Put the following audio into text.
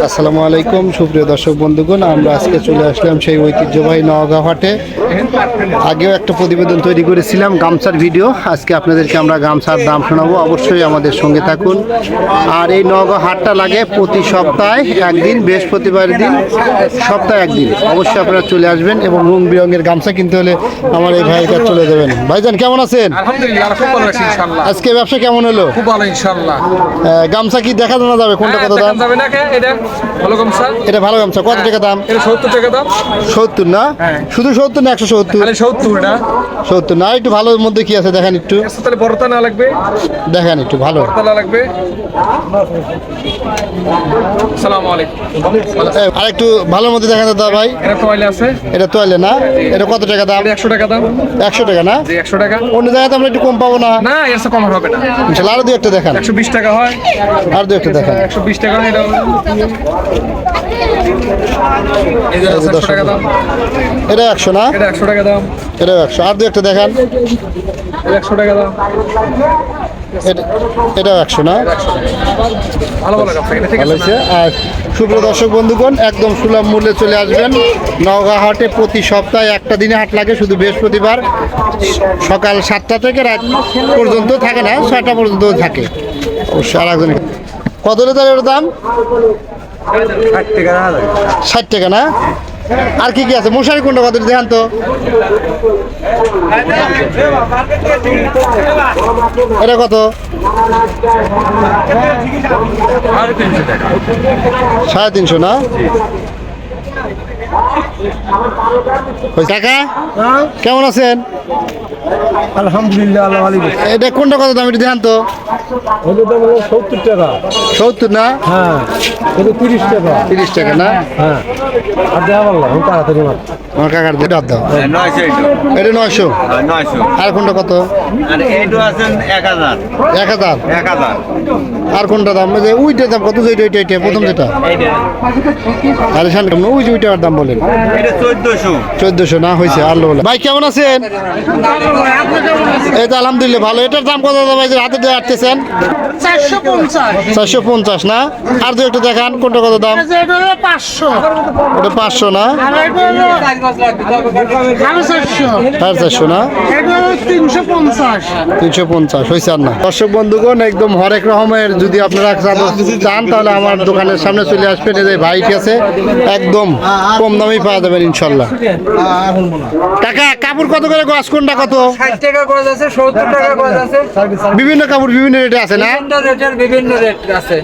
আসসালামু আলাইকুম সুপ্রিয় দর্শক বন্ধুগণ, আমরা আজকে চলে আসলাম সেই ঐতিহ্যবাহী নওগাঁ হাটে। আগেও একটা প্রতিবেদন তৈরি করেছিলাম গামছার ভিডিও, আজকে আপনাদেরকে আমরা গামছার দাম শোনাবো, অবশ্যই আমাদের সঙ্গে থাকুন। আর এই নওগাঁ হাটটা লাগে প্রতি সপ্তাহে একদিন, বৃহস্পতিবার দিন, সপ্তাহে একদিন। অবশ্যই আপনারা চলে আসবেন এবং রং বেরঙের গামছা কিনতে হলে আমার এই ভাইয়ের কাছে চলে যাবেন। ভাইজান কেমন আছেন? আলহামদুলিল্লাহ, খুব ভালো আছি ইনশাআল্লাহ। আজকে ব্যবসা কেমন হলো? খুব ভালো ইনশাআল্লাহ। গামছা কি দেখা জানা যাবে কোনটা কত দাম? যাবে না কে? এটা ভালো গামছা। এটা ভালো গামছা, কত টাকা দাম? এটা 70 টাকা দাম। 70 না? শুধু 70 না 170? খালি 70 এটা। 70 না, একটু ভালোর মধ্যে কি আছে দেখেন একটু। তাহলে বড়টা না লাগবে? দেখেন একটু ভালো। বড়টা লাগবে। আসসালামু আলাইকুম। আর একটু ভালোর মধ্যে দেখেন দাদা ভাই। এটা তোয়ালে আছে। এটা তোয়ালে না? এটা কত টাকা দাম? এটা 100 টাকা দাম। 100 টাকা না? জি 100 টাকা। অন্য জায়গাতে আমরা একটু কম পাবো না? না, এর চেয়ে কম হবে না। ইনশাআল্লাহ আরো দুই একটা দেখান। 120 টাকা হয়। আর দুই একটা দেখান। 120 টাকা এটা। এই যে 100 টাকা দাম। এটা 100 না? এটা 100 টাকা দাম। এটা 100। আর দুই একটা দেখান। এটা 100 টাকা দাম। এটা 100 না? ভালো ভালো গামছা, এটা ঠিক ভালো আছে। হয়েছে। আর সুপ্রিয় দর্শক বন্ধুগণ, একদম সুলভ মূল্যে চলে আসবেন নওগাঁ হাটে। প্রতি সপ্তাহে একটা দিনে হাট লাগে, শুধু বৃহস্পতিবার সকাল 7টা থেকে রাত পর্যন্ত থাকে না, 6টা পর্যন্ত থাকে। অবশ্যই আর একজন কত হলে তার দাম? 60 টাকা না? আর কি কি আছে? মশারি কোনটা কত দেখান তো? এটা কত? 350 না? কাকা কেমন আছেন? আলহামদুলিল্লাহ, আল্লাহ ভালো করছে। এটা কোনটা কত দাম একটু দেখান তো? ওদের দাম হলো 70 টাকা। 70 না? হ্যাঁ, এটা 30 টাকা। 30 টাকা না? হ্যাঁ, আর দেওয়া পারলাম আমি তাড়াতাড়ি মার। আমার কাকার দিয়ে দাও। 900 এটা 900। 900 আর কোনটা কত? আর এইটো আছেন 1000 1000। 1000 আর কোনটা দাম? যে ওইটার দাম কত? ওইটা প্রথম যেটা এইটা আরে শান্ত ওই যে ওইটার দাম বলেন। এটা 1400 1400 না? হয়েছে আর লোলা। ভাই কেমন আছেন? এই তো আলহামদুলিল্লাহ ভালো। এটার দাম কত দাদা ভাই যে হাতে দিয়ে আটতেছেন? 450 না? আর দু একটা দেখান কোনটা কত দাম? 500 ওটা 500 না? আর এটা হলো 450 না? 350 350 হয়েছে আর না। দর্শক বন্ধুগণ, একদম হরেক রকমের যদি আপনারা চান তাহলে আমার দোকানের সামনে চলে আসবেন। এই যে ভাইটি আছে, একদম কম দামেই পাওয়া যাবেন ইনশাল্লাহ। টাকা কাপড় কত করে গছ? কোনটা কত? 60 টাকা করে আছে, 70 টাকা করে আছে। বিভিন্ন কাপড় বিভিন্ন রেটে আছে না? বিভিন্ন রেটের বিভিন্ন রেট আছে।